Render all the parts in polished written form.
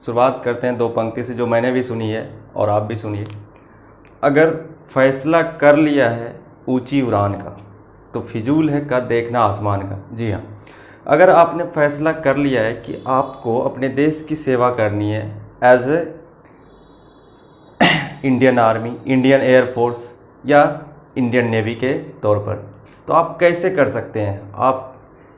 शुरुआत करते हैं दो पंक्ति से जो मैंने भी सुनी है और आप भी सुनिए। अगर फैसला कर लिया है ऊंची उड़ान का तो फिजूल है कद देखना आसमान का। जी हाँ, अगर आपने फैसला कर लिया है कि आपको अपने देश की सेवा करनी है as a Indian Army, Indian air force या इंडियन नेवी के तौर पर, तो आप कैसे कर सकते हैं? आप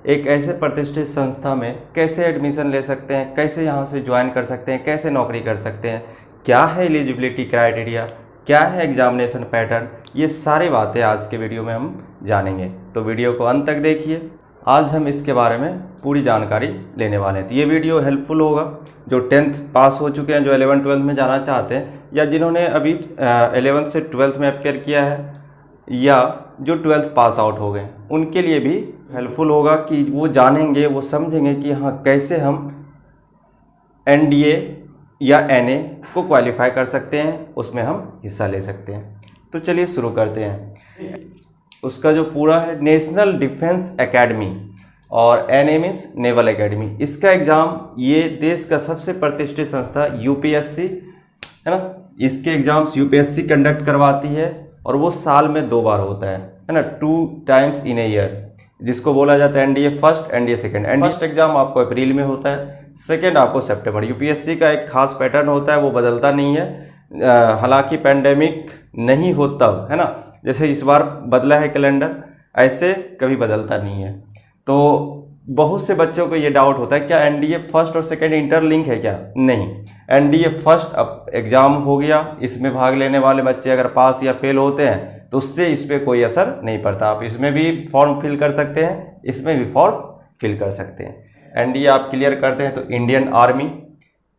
एक ऐसे प्रतिष्ठित संस्था में कैसे एडमिशन ले सकते हैं, कैसे यहाँ से ज्वाइन कर सकते हैं, कैसे नौकरी कर सकते हैं, क्या है एलिजिबिलिटी क्राइटेरिया, क्या है एग्जामिनेशन पैटर्न, ये सारी बातें आज के वीडियो में हम जानेंगे। तो वीडियो को अंत तक देखिए, आज हम इसके बारे में पूरी जानकारी लेने वाले हैं। तो ये वीडियो हेल्पफुल होगा जो 10th पास हो चुके हैं, जो 11th 12th में जाना चाहते हैं, या जिन्होंने अभी 11th से 12th में अपेयर किया है, या जो 12th पास आउट हो गए, उनके लिए भी हेल्पफुल होगा कि वो जानेंगे, वो समझेंगे कि हाँ कैसे हम NDA या NA को क्वालिफाई कर सकते हैं, उसमें हम हिस्सा ले सकते हैं। तो चलिए शुरू करते हैं। उसका जो पूरा है नेशनल डिफेंस एकेडमी और NA मीन्स नेवल एकेडमी। इसका एग्ज़ाम ये देश का सबसे प्रतिष्ठित संस्था UPSC है ना, इसके एग्ज़ाम्स UPSC कंडक्ट करवाती है और वो साल में 2 बार होता है ना, 2 times in a year, जिसको बोला जाता है NDA first, NDA second. First exam आपको अप्रैल में होता है, सेकेंड आपको सितंबर। UPSC का एक खास पैटर्न होता है, वो बदलता नहीं है, हालांकि पेंडेमिक नहीं हो तब, है ना, जैसे इस बार बदला है कैलेंडर, ऐसे कभी बदलता नहीं है। तो बहुत से बच्चों को ये डाउट होता है क्या NDA फर्स्ट और सेकेंड इंटरलिंक है क्या? नहीं, NDA फर्स्ट अब एग्ज़ाम हो गया, इसमें भाग लेने वाले बच्चे अगर पास या फेल होते हैं तो उससे इस पर कोई असर नहीं पड़ता। आप इसमें भी फॉर्म फिल कर सकते हैं, इसमें भी फॉर्म फिल कर सकते हैं। NDA आप क्लियर करते हैं तो Indian Army,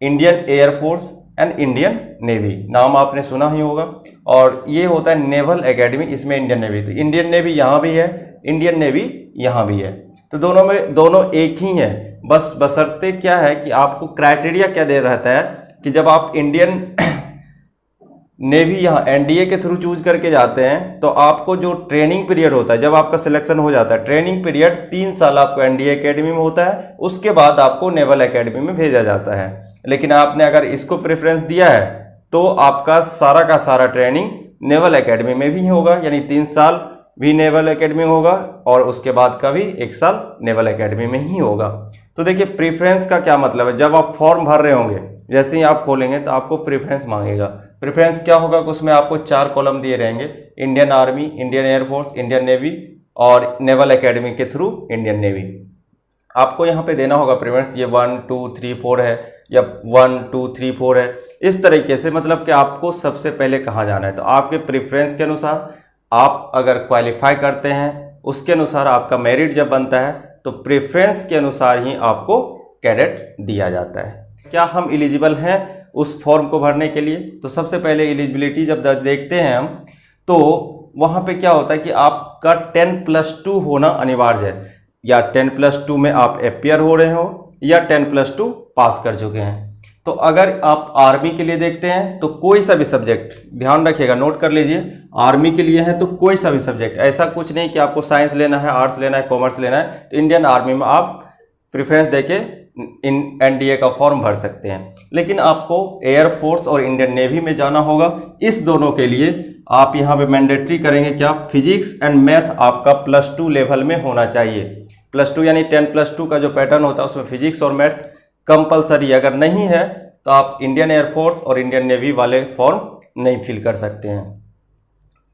Indian air force and Indian navy, नाम आपने सुना ही होगा। और ये होता है नेवल एकेडमी, इसमें इंडियन नेवी, तो इंडियन नेवी यहाँ भी है, इंडियन नेवी यहाँ भी है, तो दोनों एक ही है। बस बशर्ते क्या है कि आपको क्राइटेरिया क्या दे रहता है कि जब आप इंडियन नेवी यहाँ NDA के थ्रू चूज करके जाते हैं तो आपको जो ट्रेनिंग पीरियड होता है, जब आपका सिलेक्शन हो जाता है, ट्रेनिंग पीरियड 3 साल आपको NDA एकेडमी में होता है, उसके बाद आपको नेवल एकेडमी में भेजा जाता है। लेकिन आपने अगर इसको प्रेफरेंस दिया है तो आपका सारा का सारा ट्रेनिंग नेवल एकेडमी में भी होगा, यानी 3 साल भी नेवल एकेडमी में होगा और उसके बाद का भी 1 साल नेवल एकेडमी में ही होगा। तो देखिए प्रेफरेंस का क्या मतलब है, जब आप फॉर्म भर रहे होंगे, जैसे ही आप खोलेंगे तो आपको प्रेफरेंस मांगेगा। प्रेफरेंस क्या होगा कि उसमें आपको 4 कॉलम दिए रहेंगे, Indian Army, Indian air force, Indian navy और नेवल एकेडमी के थ्रू इंडियन नेवी। आपको यहाँ पे देना होगा प्रेफरेंस, ये 1 2 3 4 है या 1 2 3 4 है, इस तरीके से, मतलब कि आपको सबसे पहले कहाँ जाना है। तो आपके प्रेफरेंस के अनुसार आप अगर क्वालिफाई करते हैं, उसके अनुसार आपका मेरिट जब बनता है तो प्रेफरेंस के अनुसार ही आपको कैडेट दिया जाता है। क्या हम एलिजिबल हैं उस फॉर्म को भरने के लिए? तो सबसे पहले एलिजिबिलिटी जब देखते हैं हम, तो वहाँ पे क्या होता है कि आपका 10+2 होना अनिवार्य है, या 10+2 में आप अपेयर हो रहे हो या 10+2 पास कर चुके हैं। तो अगर आप आर्मी के लिए देखते हैं तो कोई सा भी सब्जेक्ट, ध्यान रखिएगा, नोट कर लीजिए, आर्मी के लिए है तो कोई सा भी सब्जेक्ट, ऐसा कुछ नहीं कि आपको साइंस लेना है, आर्ट्स लेना है, कॉमर्स लेना है, तो इंडियन आर्मी में आप प्रेफरेंस देके इन NDA का फॉर्म भर सकते हैं। लेकिन आपको एयरफोर्स और इंडियन नेवी में जाना होगा, इस दोनों के लिए आप यहाँ पे मैंडेटरी करेंगे क्या, फिजिक्स एंड मैथ आपका +2 लेवल में होना चाहिए। +2 यानी 10+2 का जो पैटर्न होता है उसमें फिजिक्स और मैथ कंपलसरी, अगर नहीं है तो आप इंडियन एयरफोर्स और इंडियन नेवी वाले फॉर्म नहीं फिल कर सकते हैं।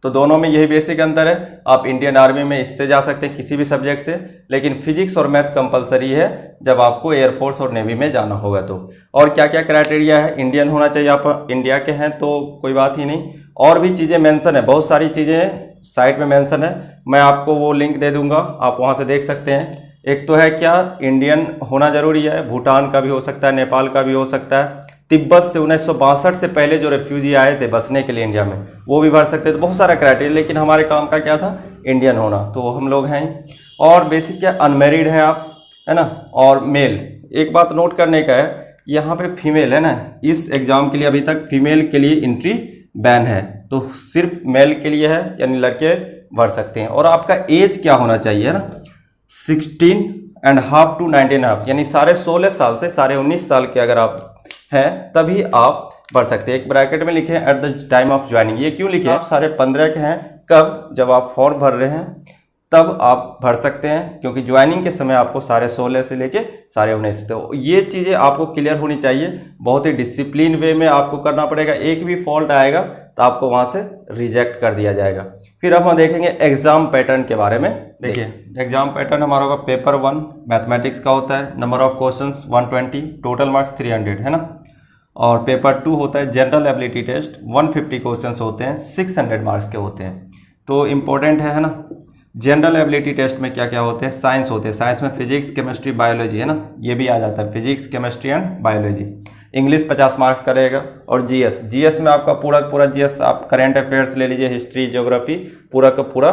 तो दोनों में यही बेसिक अंतर है, आप इंडियन आर्मी में इससे जा सकते हैं किसी भी सब्जेक्ट से, लेकिन फिजिक्स और मैथ कंपलसरी है जब आपको एयरफोर्स और नेवी में जाना होगा तो। और क्या क्या क्राइटेरिया है, इंडियन होना चाहिए, आप इंडिया के हैं तो कोई बात ही नहीं, और भी चीज़ें मेंशन है, बहुत सारी चीज़ें साइट में मेंशन है, मैं आपको वो लिंक दे दूंगा, आप वहाँ से देख सकते हैं। एक तो है क्या, इंडियन होना जरूरी है, भूटान का भी हो सकता है, नेपाल का भी हो सकता है, तिब्बत से 1962 से पहले जो रेफ्यूजी आए थे बसने के लिए इंडिया में, वो भी भर सकते थे, बहुत सारा क्राइटेरिया, लेकिन हमारे काम का क्या था, इंडियन होना, तो हम लोग हैं। और बेसिक क्या, अनमेरिड हैं आप, है ना, और मेल। एक बात नोट करने का है, यहाँ पे फीमेल है ना, इस एग्जाम के लिए अभी तक फीमेल के लिए एंट्री बैन है, तो सिर्फ मेल के लिए है, यानी लड़के भर सकते हैं। और आपका एज क्या होना चाहिए, है ना, 16.5 to 19.5, यानी 16.5 साल से 19.5 साल के अगर आप है तभी आप भर सकते हैं। एक ब्रैकेट में लिखे at the time of joining. ये क्यों लिखे? आप सारे 15 के हैं, कब? जब आप फॉर्म भर रहे हैं तब आप भर सकते हैं, क्योंकि ज्वाइनिंग के समय आपको सारे 16 से लेके सारे 19। तो ये चीज़ें आपको क्लियर होनी चाहिए। बहुत ही डिसिप्लिन वे में आपको करना पड़ेगा। एक भी फॉल्ट आएगा तो आपको वहाँ से रिजेक्ट कर दिया जाएगा। फिर हम देखेंगे एग्जाम पैटर्न के बारे में। देखिए एग्जाम पैटर्न हमारा होगा, पेपर 1 मैथमेटिक्स का होता है, number of questions 120, total marks 300 है ना। और पेपर 2 होता है जनरल एबिलिटी टेस्ट, 150 क्वेश्चंस होते हैं, 600 मार्क्स के होते हैं। तो इम्पोर्टेंट है ना। जनरल एबिलिटी टेस्ट में क्या क्या होते हैं? साइंस होते हैं, साइंस में फिजिक्स केमिस्ट्री बायोलॉजी है ना, ये भी आ जाता है, physics chemistry and biology. English 50 marks का रहेगा। और जीएस में आपका पूरा जीएस, आप करेंट अफेयर्स ले लीजिए, हिस्ट्री, ज्योग्राफी, पूरा का पूरा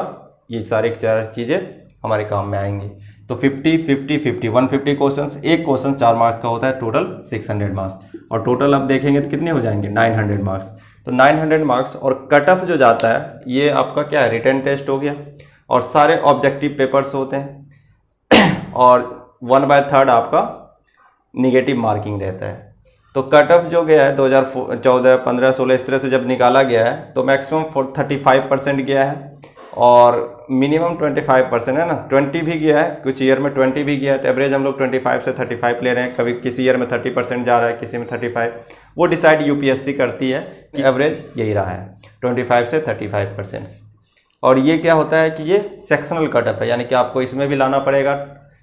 ये सारी चीज़ें हमारे काम में आएंगी। तो 50 50 50 150 क्वेश्चन, एक क्वेश्चन 4 मार्क्स का होता है, टोटल 600 मार्क्स। और टोटल आप देखेंगे तो कितने हो जाएंगे? 900 मार्क्स। तो 900 मार्क्स और कट ऑफ जो जाता है ये आपका क्या है? रिटन टेस्ट हो गया। और सारे ऑब्जेक्टिव पेपर्स होते हैं और 1/3 आपका निगेटिव मार्किंग रहता है। तो कट ऑफ जो गया है 2014, 15, 16 इस तरह से जब निकाला गया है तो मैक्सिमम 35% गया है और मिनिमम 25% है ना, 20 भी गया है, कुछ ईयर में 20 भी गया है। तो एवरेज हम लोग 25 से 35 ले रहे हैं। कभी किसी ईयर में 30% जा रहा है, किसी में 35। वो डिसाइड यूपीएससी करती है कि एवरेज यही रहा है 25 से 35%। और ये क्या होता है कि ये सेक्शनल कट ऑफ है, यानी कि आपको इसमें भी लाना पड़ेगा,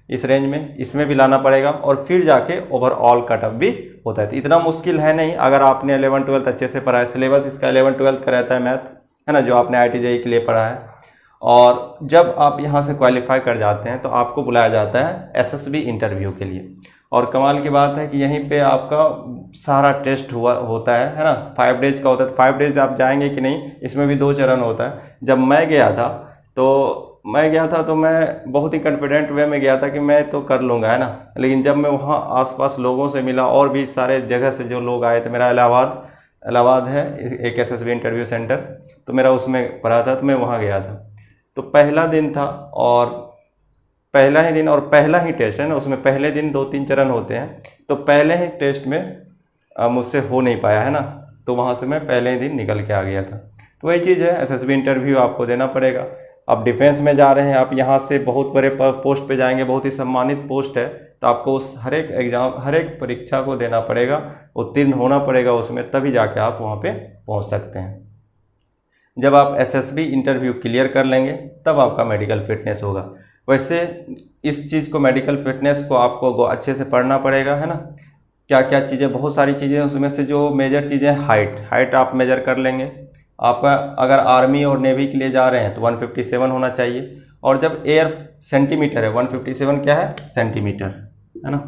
इस रेंज में इसमें भी लाना पड़ेगा, और फिर जाके ओवरऑल कट ऑफ भी होता है। तो इतना मुश्किल है नहीं अगर आपने 11-12 अच्छे से पढ़ा है। सिलेबस इसका 11-12 का रहता है, मैथ है ना, जो आपने IIT JEE के लिए पढ़ा है। और जब आप यहाँ से क्वालिफाई कर जाते हैं तो आपको बुलाया जाता है SSB इंटरव्यू के लिए। और कमाल की बात है कि यहीं पे आपका सारा टेस्ट होता है ना। 5 डेज का होता है। 5 डेज आप जाएंगे कि नहीं, इसमें भी 2 चरण होता है। जब मैं गया था तो मैं बहुत ही कॉन्फिडेंट वे में गया था कि मैं तो कर लूँगा है ना। लेकिन जब मैं वहाँ आसपास लोगों से मिला और भी सारे जगह से जो लोग आए थे, मेरा इलाहाबाद है एक SSB इंटरव्यू सेंटर, तो मेरा उसमें पढ़ा था, तो मैं वहाँ गया था। तो पहला दिन था और पहला ही दिन और पहला ही टेस्ट है ना, उसमें पहले दिन 2-3 चरण होते हैं। तो पहले ही टेस्ट में मुझसे हो नहीं पाया है ना, तो वहाँ से मैं पहले ही दिन निकल के आ गया था। तो वही चीज़ है, SSB इंटरव्यू आपको देना पड़ेगा। आप डिफेंस में जा रहे हैं, आप यहाँ से बहुत बड़े पोस्ट पे जाएंगे, बहुत ही सम्मानित पोस्ट है, तो आपको उस हर एक परीक्षा को देना पड़ेगा, उत्तीर्ण होना पड़ेगा उसमें, तभी जाके आप वहाँ पे पहुँच सकते हैं। जब आप SSB इंटरव्यू क्लियर कर लेंगे तब आपका मेडिकल फिटनेस होगा। वैसे इस चीज़ को, मेडिकल फिटनेस को आपको अच्छे से पढ़ना पड़ेगा है ना। क्या क्या चीज़ें, बहुत सारी चीज़ें, उसमें से जो मेजर चीज़ें, हाइट आप मेजर कर लेंगे। आपका अगर आर्मी और नेवी के लिए जा रहे हैं तो 157 होना चाहिए। और जब एयर सेंटीमीटर है, 157 क्या है? सेंटीमीटर है ना,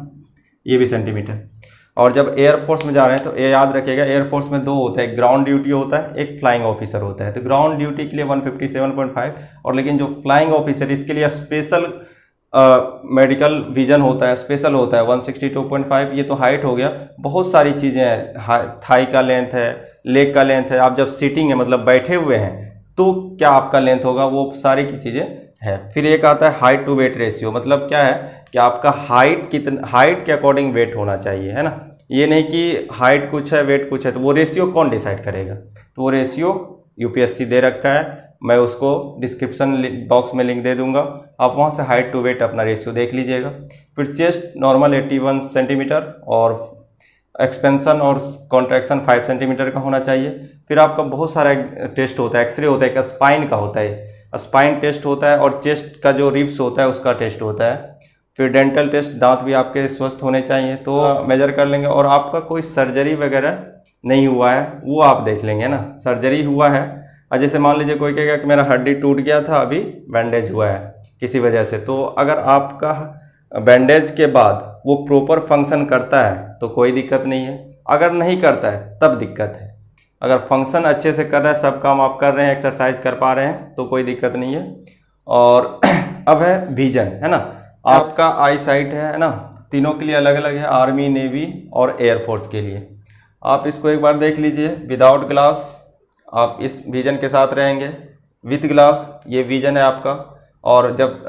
ये भी सेंटीमीटर। और जब एयरफोर्स में जा रहे हैं तो ये याद रखिएगा, एयरफोर्स में 2 होता है, एक ग्राउंड ड्यूटी होता है, एक फ्लाइंग ऑफिसर होता है। तो ग्राउंड ड्यूटी के लिए 157.5, और लेकिन जो फ्लाइंग ऑफिसर, इसके लिए स्पेशल मेडिकल विजन होता है, स्पेशल होता है 162.5। ये तो हाइट हो गया। बहुत सारी चीज़ें हैं, थाई का लेंथ है, लेग का लेंथ है, आप जब सीटिंग है मतलब बैठे हुए हैं तो क्या आपका लेंथ होगा, वो सारी की चीज़ें है। फिर एक आता है हाइट टू वेट रेशियो, मतलब क्या है कि आपका हाइट के अकॉर्डिंग वेट होना चाहिए है ना। ये नहीं कि हाइट कुछ है वेट कुछ है, तो वो रेशियो कौन डिसाइड करेगा? तो वो रेशियो UPSC दे रखा है, मैं उसको डिस्क्रिप्शन बॉक्स में लिंक दे दूंगा, आप वहाँ से हाइट टू वेट अपना रेशियो देख लीजिएगा। फिर चेस्ट नॉर्मल 81 सेंटीमीटर और एक्सपेंशन और कॉन्ट्रैक्शन 5 सेंटीमीटर का होना चाहिए। फिर आपका बहुत सारा टेस्ट होता है, एक्सरे होता है, एक स्पाइन का होता है, स्पाइन टेस्ट होता है, और चेस्ट का जो रिब्स होता है उसका टेस्ट होता है। फिर डेंटल टेस्ट, दांत भी आपके स्वस्थ होने चाहिए, तो मेजर कर लेंगे। और आपका कोई सर्जरी वगैरह नहीं हुआ है वो आप देख लेंगे ना। सर्जरी हुआ है, जैसे मान लीजिए कोई कहेगा कि मेरा हड्डी टूट गया था, अभी बैंडेज हुआ है किसी वजह से, तो अगर आपका बैंडेज के बाद वो प्रॉपर फंक्शन करता है तो कोई दिक्कत नहीं है, अगर नहीं करता है तब दिक्कत है। अगर फंक्शन अच्छे से कर रहा है, सब काम आप कर रहे हैं, एक्सरसाइज कर पा रहे हैं, तो कोई दिक्कत नहीं है। और अब है विजन है ना, आपका आई साइट है ना, तीनों के लिए अलग अलग है, आर्मी, नेवी और एयरफोर्स के लिए। आप इसको एक बार देख लीजिए। विदाउट ग्लास आप इस विजन के साथ रहेंगे, विथ ग्लास ये विजन है आपका। और जब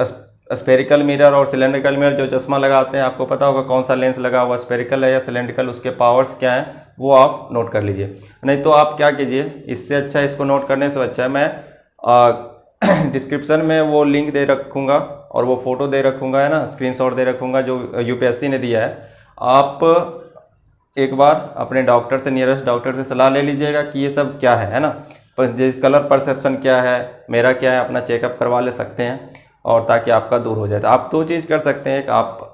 स्फेरिकल मिरर और सिलेंड्रिकल मिरर, जो चश्मा लगाते हैं आपको पता होगा कौन सा लेंस लगा हुआ, स्फेरिकल है या सिलेंड्रिकल, उसके पावर्स क्या हैं वो आप नोट कर लीजिए। नहीं तो आप क्या कीजिए, इससे अच्छा इसको नोट करने से अच्छा है मैं डिस्क्रिप्शन में वो लिंक दे रखूँगा और वो फ़ोटो दे रखूँगा, है ना, स्क्रीनशॉट दे रखूँगा जो यूपीएससी ने दिया है। आप एक बार अपने डॉक्टर से, नियरेस्ट डॉक्टर से सलाह ले लीजिएगा कि ये सब क्या है ना, पर कलर परसेप्शन क्या है, मेरा क्या है, अपना चेकअप करवा ले सकते हैं और ताकि आपका दूर हो जाए। तो आप 2 चीज़ कर सकते हैं, एक आप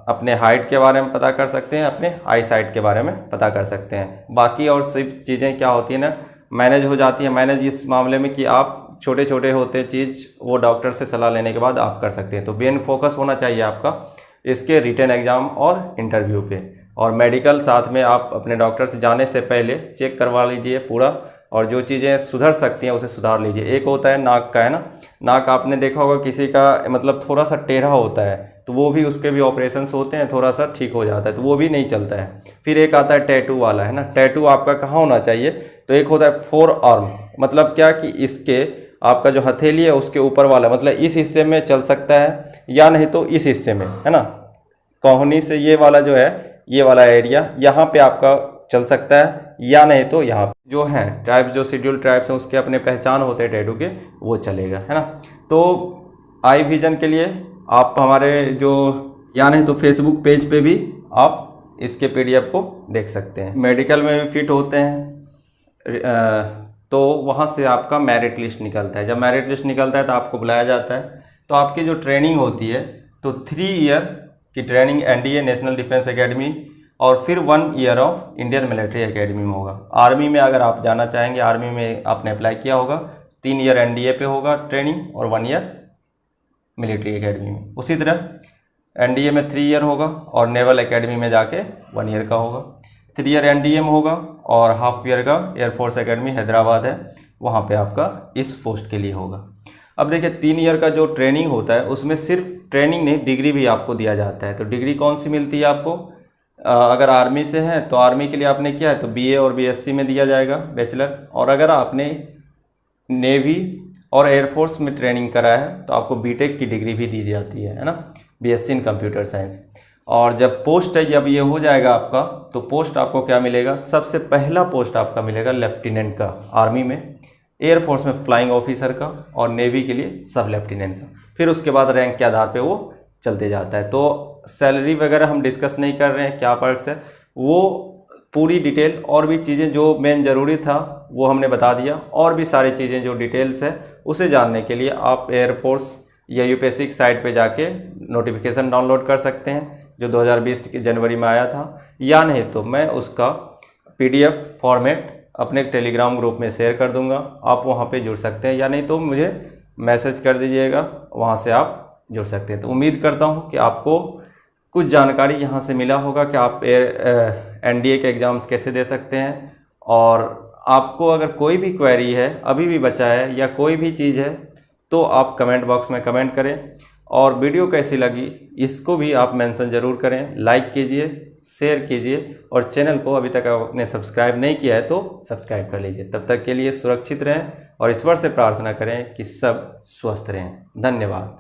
अपने हाइट के बारे में पता कर सकते हैं, अपने आई साइट के बारे में पता कर सकते हैं। बाकी और सब चीज़ें क्या होती है ना, मैनेज हो जाती है। मैनेज इस मामले में कि आप छोटे छोटे होते चीज़ वो डॉक्टर से सलाह लेने के बाद आप कर सकते हैं। तो मेन फोकस होना चाहिए आपका इसके रिटन एग्ज़ाम और इंटरव्यू पे, और मेडिकल साथ में आप अपने डॉक्टर से जाने से पहले चेक करवा लीजिए पूरा, और जो चीज़ें सुधर सकती हैं उसे सुधार लीजिए। एक होता है नाक का, है ना, नाक आपने देखा होगा किसी का मतलब थोड़ा सा टेढ़ा होता है तो वो भी, उसके भी ऑपरेशंस होते हैं, थोड़ा सा ठीक हो जाता है तो वो भी नहीं चलता है। फिर एक आता है टैटू वाला, है ना, टैटू आपका कहाँ होना चाहिए, तो एक होता है 4 आर्म, मतलब क्या कि इसके आपका जो हथेली है उसके ऊपर वाला, मतलब इस हिस्से में चल सकता है या नहीं तो इस हिस्से में, है ना, कोहनी से ये वाला जो है, ये वाला एरिया यहाँ पे आपका चल सकता है, या नहीं तो यहाँ पे जो है ट्राइब, जो शेड्यूल ट्राइब्स हैं उसके अपने पहचान होते हैं टैटू के, वो चलेगा, है ना। तो आई विजन के लिए आप हमारे जो, या नहीं तो फेसबुक पेज पे भी आप इसके पीडीएफ को देख सकते हैं। मेडिकल में भी फिट होते हैं तो वहाँ से आपका मेरिट लिस्ट निकलता है। जब मेरिट लिस्ट निकलता है तो आपको बुलाया जाता है। तो आपकी जो ट्रेनिंग होती है तो 3 ईयर की training NDA national defence academy और फिर 1 year of Indian military academy में होगा। आर्मी में अगर आप जाना चाहेंगे, आर्मी में आपने अप्लाई किया होगा, 3 ईयर एनडीए पे होगा ट्रेनिंग और 1 ईयर मिलिट्री एकेडमी में। उसी तरह एनडीए में 3 ईयर होगा और नेवल एकेडमी में जाके 1 ईयर का होगा। 3 ईयर एनडीए में होगा और हाफ ईयर का एयरफोर्स एकेडमी हैदराबाद है, वहाँ पे आपका इस पोस्ट के लिए होगा। अब देखिए 3 ईयर का जो ट्रेनिंग होता है उसमें सिर्फ ट्रेनिंग नहीं, डिग्री भी आपको दिया जाता है। तो डिग्री कौन सी मिलती है आपको, अगर आर्मी से हैं तो आर्मी के लिए आपने किया है तो बीए और बीएससी में दिया जाएगा, बैचलर। और अगर आपने नेवी और एयरफोर्स में ट्रेनिंग करा है तो आपको बीटेक की डिग्री भी दी जाती है ना, बीएससी इन कंप्यूटर साइंस। और जब पोस्ट है, जब ये हो जाएगा आपका, तो पोस्ट आपको क्या मिलेगा, सबसे पहला पोस्ट आपका मिलेगा लेफ्टिनेंट का आर्मी में, एयरफोर्स में फ्लाइंग ऑफिसर का और नेवी के लिए सब लेफ्टिनेंट का। फिर उसके बाद रैंक के आधार पे वो चलते जाता है। तो सैलरी वगैरह हम डिस्कस नहीं कर रहे हैं, क्या पर्क्स है, वो पूरी डिटेल और भी चीज़ें जो मेन ज़रूरी था वो हमने बता दिया। और भी सारी चीज़ें जो डिटेल्स है उसे जानने के लिए आप एयरफोर्स या यूपीएससी की साइट पे जाके नोटिफिकेशन डाउनलोड कर सकते हैं जो 2020 के जनवरी में आया था, या नहीं तो मैं उसका पीडीएफ फॉर्मेट अपने टेलीग्राम ग्रुप में शेयर कर दूंगा, आप वहाँ पे जुड़ सकते हैं, या नहीं तो मुझे मैसेज कर दीजिएगा, वहाँ से आप जुड़ सकते हैं। तो उम्मीद करता हूँ कि आपको कुछ जानकारी यहाँ से मिला होगा कि आप एनडीए के एग्ज़ाम्स कैसे दे सकते हैं। और आपको अगर कोई भी क्वेरी है, अभी भी बचा है या कोई भी चीज़ है, तो आप कमेंट बॉक्स में कमेंट करें। और वीडियो कैसी लगी इसको भी आप मेंशन ज़रूर करें, लाइक कीजिए, शेयर कीजिए, और चैनल को अभी तक आपने सब्सक्राइब नहीं किया है तो सब्सक्राइब कर लीजिए। तब तक के लिए सुरक्षित रहें और ईश्वर से प्रार्थना करें कि सब स्वस्थ रहें। धन्यवाद।